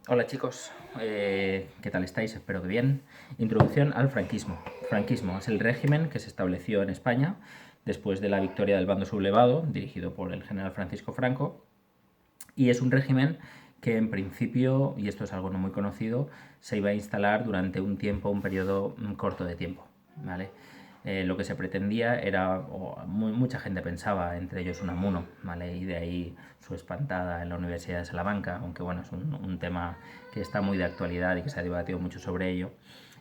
Hola chicos, ¿qué tal estáis? Espero que bien. Introducción al franquismo. Franquismo es el régimen que se estableció en España después de la victoria del bando sublevado, dirigido por el general Francisco Franco, y es un régimen que en principio, y esto es algo no muy conocido, se iba a instalar durante un tiempo, un periodo corto de tiempo, ¿vale? Lo que se pretendía era, o mucha gente pensaba, entre ellos Unamuno, ¿vale? Y de ahí su espantada en la Universidad de Salamanca, aunque bueno, es un tema que está muy de actualidad y que se ha debatido mucho sobre ello.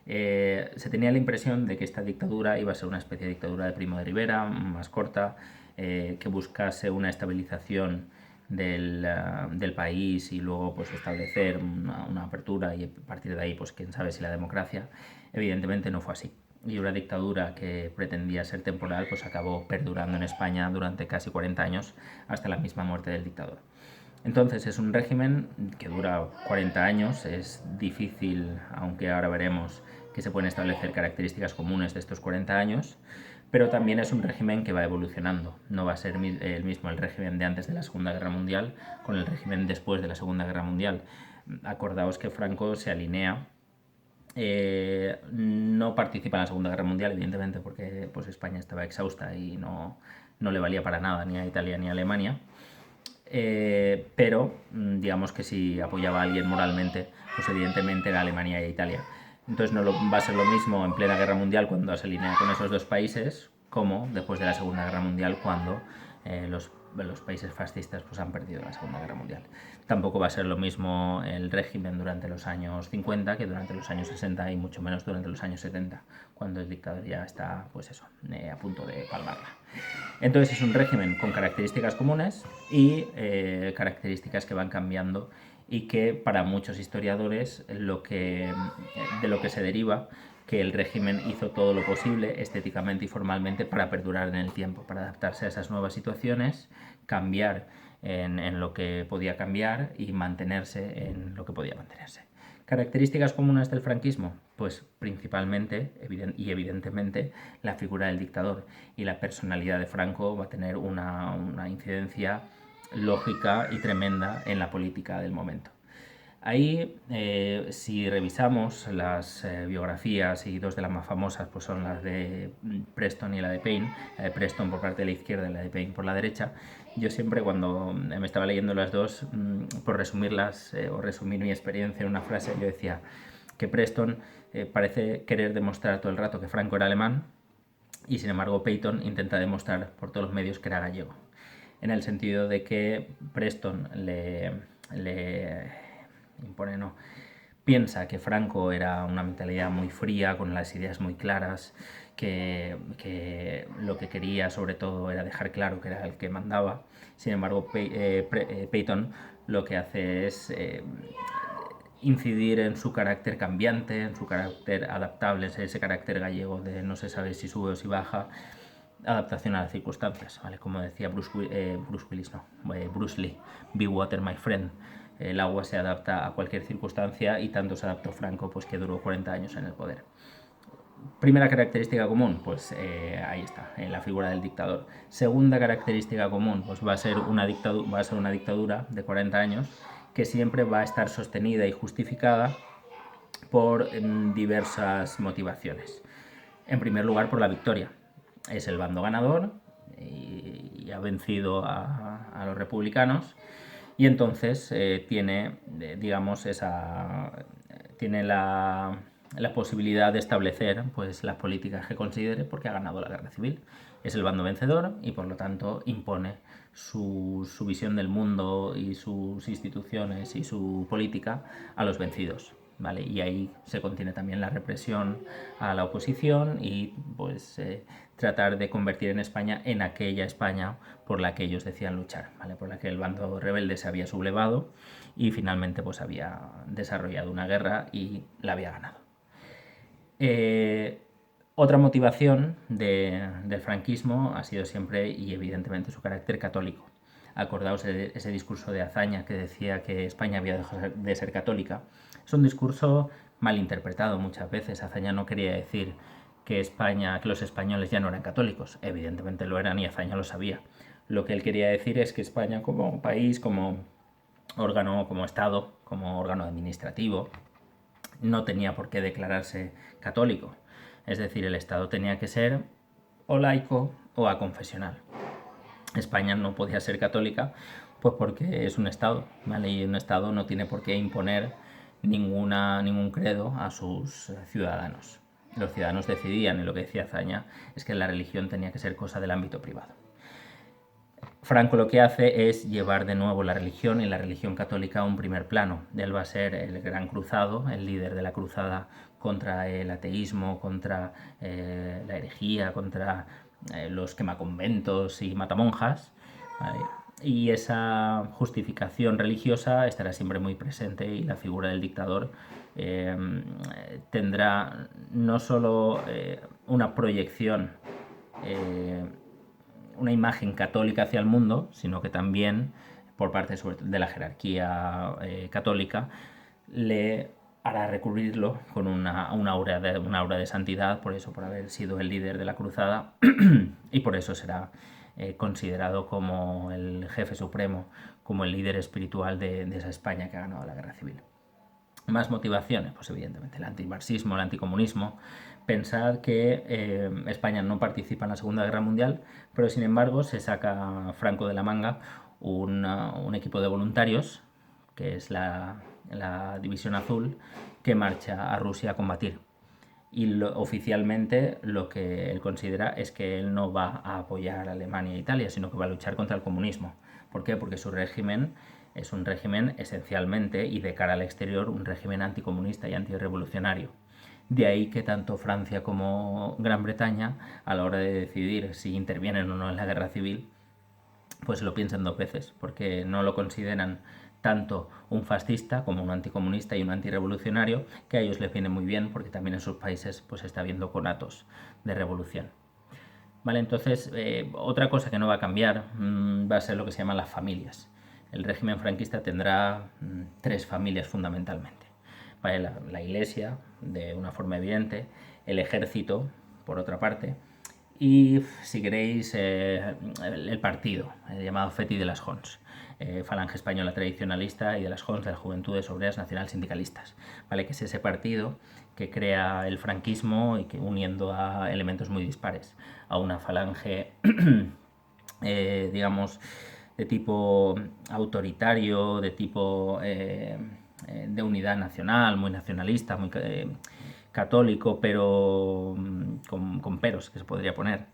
Se tenía la impresión de que esta dictadura iba a ser una especie de dictadura de Primo de Rivera, más corta, que buscase una estabilización del país y luego pues establecer una apertura y a partir de ahí pues quién sabe si la democracia. Evidentemente no fue así, y una dictadura que pretendía ser temporal pues acabó perdurando en España durante casi 40 años hasta la misma muerte del dictador. Entonces es un régimen que dura 40 años, es difícil, aunque ahora veremos que se pueden establecer características comunes de estos 40 años, pero también es un régimen que va evolucionando. No va a ser el mismo el régimen de antes de la Segunda Guerra Mundial con el régimen después de la Segunda Guerra Mundial. Acordaos que Franco se alinea, no participa en la Segunda Guerra Mundial, evidentemente, porque pues, España estaba exhausta y no le valía para nada ni a Italia ni a Alemania. Pero digamos que si apoyaba a alguien moralmente, pues evidentemente era Alemania e Italia. Entonces no va a ser lo mismo en plena guerra mundial cuando se alinea con esos dos países como después de la Segunda Guerra Mundial cuando los países fascistas pues, han perdido la Segunda Guerra Mundial. Tampoco va a ser lo mismo el régimen durante los años 50 que durante los años 60 y mucho menos durante los años 70, cuando el dictador ya está pues eso, a punto de palmarla. Entonces es un régimen con características comunes y características que van cambiando y que para muchos historiadores de lo que se deriva que el régimen hizo todo lo posible estéticamente y formalmente para perdurar en el tiempo, para adaptarse a esas nuevas situaciones, cambiar en lo que podía cambiar y mantenerse en lo que podía mantenerse. ¿Características comunes del franquismo? Pues principalmente y evidentemente la figura del dictador, y la personalidad de Franco va a tener una incidencia lógica y tremenda en la política del momento. Ahí, si revisamos las biografías, y dos de las más famosas pues son las de Preston y la de Paine, la de Preston por parte de la izquierda y la de Paine por la derecha, yo siempre cuando me estaba leyendo las dos, por resumirlas o resumir mi experiencia en una frase, yo decía que Preston parece querer demostrar todo el rato que Franco era alemán, y sin embargo Peyton intenta demostrar por todos los medios que era gallego, en el sentido de que Preston le impone, no, piensa que Franco era una mentalidad muy fría, con las ideas muy claras, que lo que quería sobre todo era dejar claro que era el que mandaba. Sin embargo, Peyton lo que hace es incidir en su carácter cambiante, en su carácter adaptable, ese carácter gallego de no se sabe si sube o si baja, adaptación a las circunstancias, ¿vale? Como decía Bruce Willis, no, Bruce Lee, be water my friend. El agua se adapta a cualquier circunstancia y tanto se adaptó Franco pues que duró 40 años en el poder. Primera característica común, pues ahí está, la figura del dictador. Segunda característica común, pues va a ser una dictadura de 40 años que siempre va a estar sostenida y justificada por diversas motivaciones. En primer lugar, por la victoria. Es el bando ganador y ha vencido a los republicanos, y entonces tiene, digamos, tiene la posibilidad de establecer pues, las políticas que considere porque ha ganado la guerra civil. Es el bando vencedor y por lo tanto impone su visión del mundo y sus instituciones y su política a los vencidos. ¿Vale? Y ahí se contiene también la represión a la oposición y pues tratar de convertir en España en aquella España por la que ellos decían luchar, ¿vale? Por la que el bando rebelde se había sublevado y finalmente pues había desarrollado una guerra y la había ganado. Eh, Otra motivación del franquismo ha sido siempre y evidentemente su carácter católico. Acordaos de ese discurso de Azaña que decía que España había dejado de ser católica. Es un discurso mal interpretado muchas veces. Azaña no quería decir que que los españoles ya no eran católicos. Evidentemente lo eran y Azaña lo sabía. Lo que él quería decir es que España como país, como órgano, como Estado, como órgano administrativo, no tenía por qué declararse católico. Es decir, el Estado tenía que ser o laico o aconfesional. España no podía ser católica, pues porque es un Estado, ¿vale? Y un Estado no tiene por qué imponer ningún credo a sus ciudadanos. Los ciudadanos decidían, y lo que decía Azaña es que la religión tenía que ser cosa del ámbito privado. Franco lo que hace es llevar de nuevo la religión y la religión católica a un primer plano. Él va a ser el gran cruzado, el líder de la cruzada contra el ateísmo, contra la herejía, contra los quemaconventos y matamonjas, ¿vale? Y esa justificación religiosa estará siempre muy presente, y la figura del dictador tendrá no solo una proyección, una imagen católica hacia el mundo, sino que también por parte de la jerarquía católica le hará recurrirlo con una aura de santidad, por eso, por haber sido el líder de la cruzada, y por eso será considerado como el jefe supremo, como el líder espiritual de esa España que ha ganado la guerra civil. Más motivaciones, pues evidentemente el antimarxismo, el anticomunismo. Pensad que España no participa en la Segunda Guerra Mundial, pero sin embargo se saca Franco de la manga un equipo de voluntarios, que es la División Azul, que marcha a Rusia a combatir. Y oficialmente lo que él considera es que él no va a apoyar a Alemania e Italia, sino que va a luchar contra el comunismo. ¿Por qué? Porque su régimen es un régimen esencialmente, y de cara al exterior, un régimen anticomunista y antirrevolucionario. De ahí que tanto Francia como Gran Bretaña, a la hora de decidir si intervienen o no en la guerra civil, pues lo piensan dos veces, porque no lo consideran tanto un fascista como un anticomunista y un antirrevolucionario, que a ellos les viene muy bien, porque también en sus países pues está habiendo conatos de revolución. Vale, entonces otra cosa que no va a cambiar va a ser lo que se llaman las familias. El régimen franquista tendrá tres familias fundamentalmente. Vale, la iglesia, de una forma evidente, el ejército, por otra parte, y, si queréis, el partido, el llamado FETI de las Jons, Falange Española Tradicionalista, y de las Jons, de las Juventudes Obreras Nacional Sindicalistas, ¿vale? Que es ese partido que crea el franquismo, y que, uniendo a elementos muy dispares, a una falange digamos, de tipo autoritario, de tipo de unidad nacional, muy nacionalista, muy católico, pero con peros que se podría poner,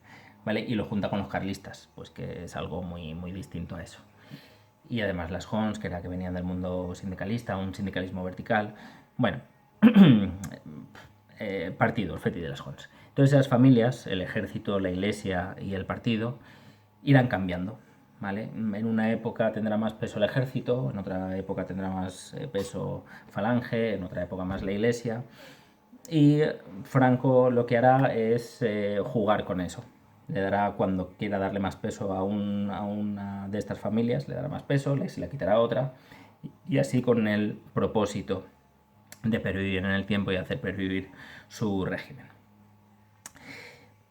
¿vale? Y lo junta con los carlistas, pues que es algo muy distinto a eso. Y además las Jons, que era que venían del mundo sindicalista, un sindicalismo vertical. Bueno, partido, el FETI de las Jons. Entonces esas familias, el ejército, la iglesia y el partido, irán cambiando, ¿vale? En una época tendrá más peso el ejército, en otra época tendrá más peso Falange, en otra época más la iglesia. Y Franco lo que hará es jugar con eso. Le dará, cuando quiera darle más peso a una de estas familias, le dará más peso, se le quitará otra, y así con el propósito de pervivir en el tiempo y hacer pervivir su régimen.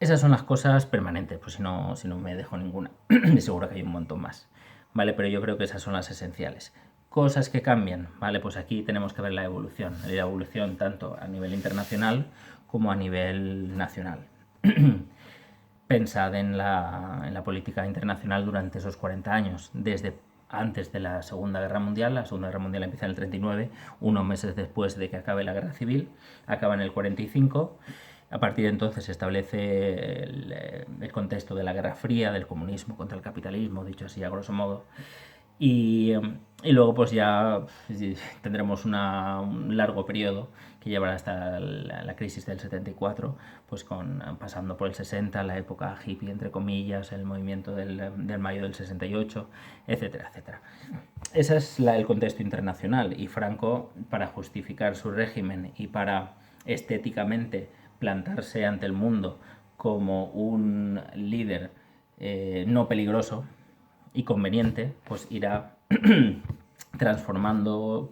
Esas son las cosas permanentes, pues si no me dejo ninguna. Seguro que hay un montón más, ¿vale? Pero yo creo que esas son las esenciales. Cosas que cambian, ¿vale? Pues aquí tenemos que ver la evolución tanto a nivel internacional como a nivel nacional. Pensad en la política internacional durante esos 40 años, desde antes de la Segunda Guerra Mundial. La Segunda Guerra Mundial empieza en el 39, unos meses después de que acabe la Guerra Civil, acaba en el 45. A partir de entonces se establece el contexto de la Guerra Fría, del comunismo contra el capitalismo, dicho así a grosso modo. Y luego pues ya tendremos un largo periodo que llevará hasta la crisis del 74, pues pasando por el 60, la época hippie, entre comillas, el movimiento del mayo del 68, etcétera, etcétera. Ese es el contexto internacional, y Franco, para justificar su régimen y para estéticamente plantarse ante el mundo como un líder no peligroso y conveniente, pues irá transformando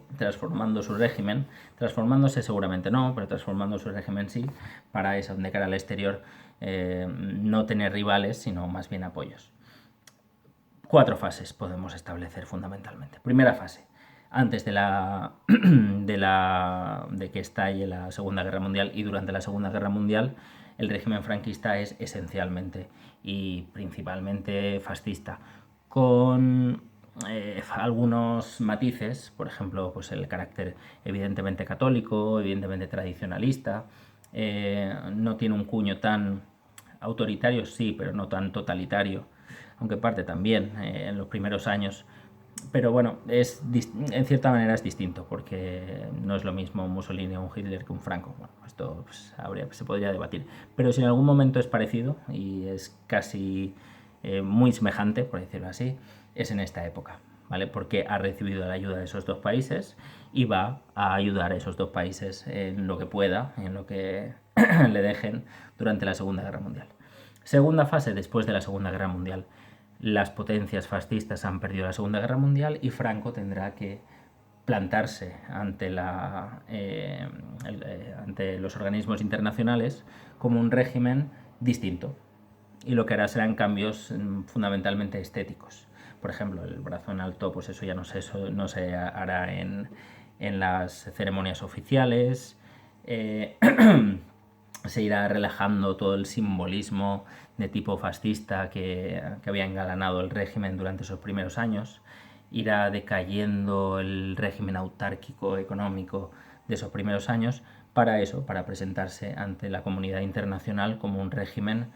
su régimen, transformándose seguramente no, pero transformando su régimen sí, para eso, de cara al exterior, no tener rivales, sino más bien apoyos. 4 fases podemos establecer fundamentalmente. Primera fase, antes de que estalle la Segunda Guerra Mundial y durante la Segunda Guerra Mundial, el régimen franquista es esencialmente y principalmente fascista, con algunos matices, por ejemplo, pues el carácter evidentemente católico, evidentemente tradicionalista, no tiene un cuño tan autoritario, sí, pero no tan totalitario, aunque parte también en los primeros años. Pero bueno, en cierta manera es distinto, porque no es lo mismo un Mussolini o un Hitler que un Franco. Bueno, esto pues, se podría debatir. Pero si en algún momento es parecido y es casi muy semejante, por decirlo así, es en esta época, ¿vale? Porque ha recibido la ayuda de esos dos países y va a ayudar a esos dos países en lo que pueda, en lo que le dejen durante la Segunda Guerra Mundial. Segunda fase después de la Segunda Guerra Mundial. Las potencias fascistas han perdido la Segunda Guerra Mundial y Franco tendrá que plantarse ante los organismos internacionales como un régimen distinto. Y lo que hará serán cambios fundamentalmente estéticos. Por ejemplo, el brazo en alto, pues eso ya no se hará en las ceremonias oficiales. Se irá relajando todo el simbolismo de tipo fascista que había engalanado el régimen durante esos primeros años. Irá decayendo el régimen autárquico económico de esos primeros años para eso, para presentarse ante la comunidad internacional como un régimen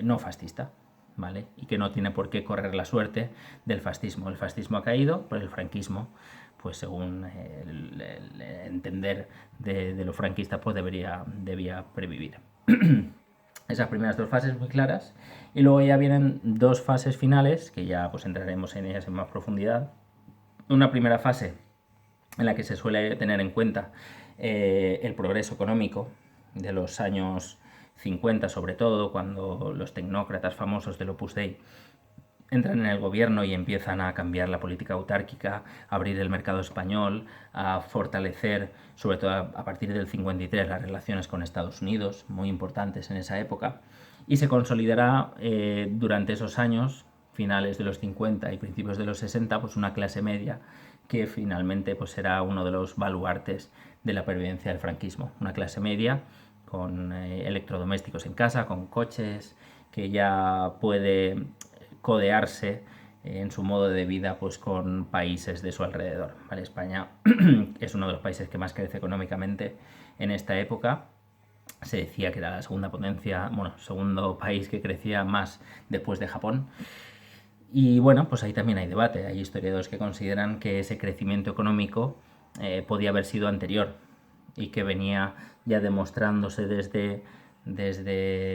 no fascista, ¿vale? Y que no tiene por qué correr la suerte del fascismo. El fascismo ha caído, pero el franquismo, pues según el entender de los franquistas, pues debía previvir. Esas primeras dos fases muy claras, y luego ya vienen dos fases finales, que ya pues entraremos en ellas en más profundidad. Una primera fase en la que se suele tener en cuenta el progreso económico de los años 50, sobre todo, cuando los tecnócratas famosos del Opus Dei entran en el gobierno y empiezan a cambiar la política autárquica, a abrir el mercado español, a fortalecer, sobre todo a partir del 53, las relaciones con Estados Unidos, muy importantes en esa época, y se consolidará durante esos años, finales de los 50 y principios de los 60, pues una clase media que finalmente pues será uno de los baluartes de la pervivencia del franquismo. Una clase media con electrodomésticos en casa, con coches, que ya puede codearse en su modo de vida pues con países de su alrededor, ¿vale? España es uno de los países que más crece económicamente en esta época. Se decía que era la segunda potencia, bueno, segundo país que crecía más después de Japón. Y bueno, pues ahí también hay debate. Hay historiadores que consideran que ese crecimiento económico podía haber sido anterior y que venía ya demostrándose desde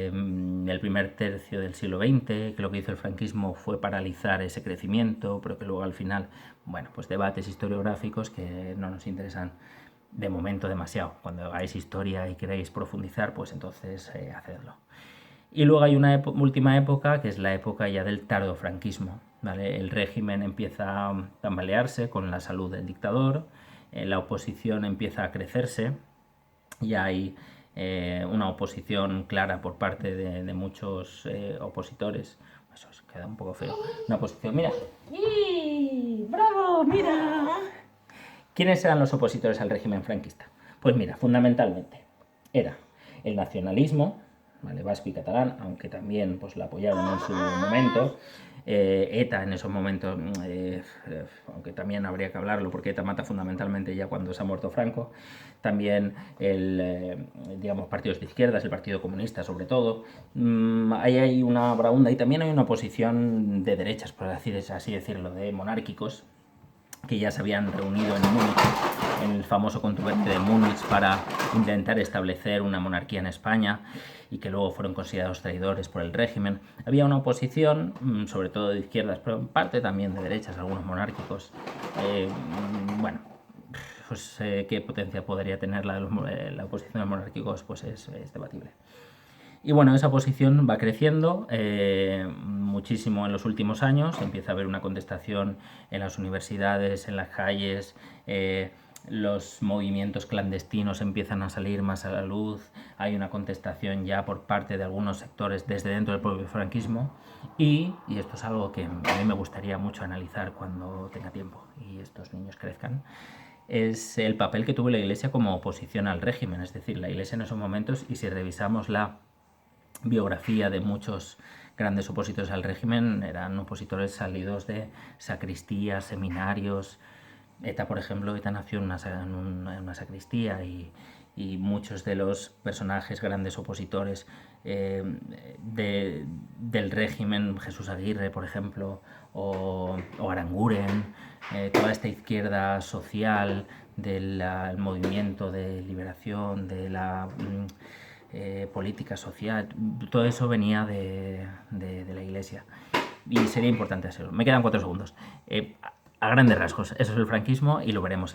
el primer tercio del siglo XX, que lo que hizo el franquismo fue paralizar ese crecimiento, pero que luego al final, bueno, pues debates historiográficos que no nos interesan de momento demasiado. Cuando hagáis historia y queráis profundizar, pues entonces hacedlo. Y luego hay una última época, que es la época ya del tardofranquismo, ¿vale? El régimen empieza a tambalearse con la salud del dictador, la oposición empieza a crecerse, y hay una oposición clara por parte de muchos opositores. Eso queda un poco feo. Una oposición, mira. ¡Y! ¡Bravo! ¡Mira! ¿Quiénes eran los opositores al régimen franquista? Pues mira, fundamentalmente era el nacionalismo, ¿vale? Vasco y catalán, aunque también pues la apoyaron en su momento. ETA en esos momentos, aunque también habría que hablarlo porque ETA mata fundamentalmente ya cuando se ha muerto Franco. También digamos, partidos de izquierdas, el Partido Comunista sobre todo. Ahí hay una braunda y también hay una oposición de derechas, por así decirlo, de monárquicos, que ya se habían reunido en Múnich, en el famoso contubernio de Múnich, para intentar establecer una monarquía en España, y que luego fueron considerados traidores por el régimen. Había una oposición, sobre todo de izquierdas, pero en parte también de derechas, algunos monárquicos. Bueno, pues qué potencia podría tener la oposición de los monárquicos, pues es debatible. Y bueno, esa posición va creciendo muchísimo en los últimos años. Empieza a haber una contestación en las universidades, en las calles, los movimientos clandestinos empiezan a salir más a la luz, hay una contestación ya por parte de algunos sectores desde dentro del propio franquismo y esto es algo que a mí me gustaría mucho analizar cuando tenga tiempo y estos niños crezcan, es el papel que tuvo la Iglesia como oposición al régimen. Es decir, la Iglesia en esos momentos, y si revisamos la biografía de muchos grandes opositores al régimen, eran opositores salidos de sacristías, seminarios. ETA, por ejemplo, ETA nació en una sacristía y muchos de los personajes grandes opositores del régimen, Jesús Aguirre, por ejemplo, o Aranguren, toda esta izquierda social del movimiento de liberación, de la política social, todo eso venía de la Iglesia. Y sería importante hacerlo. Me quedan 4 segundos. A grandes rasgos, eso es el franquismo y lo veremos en la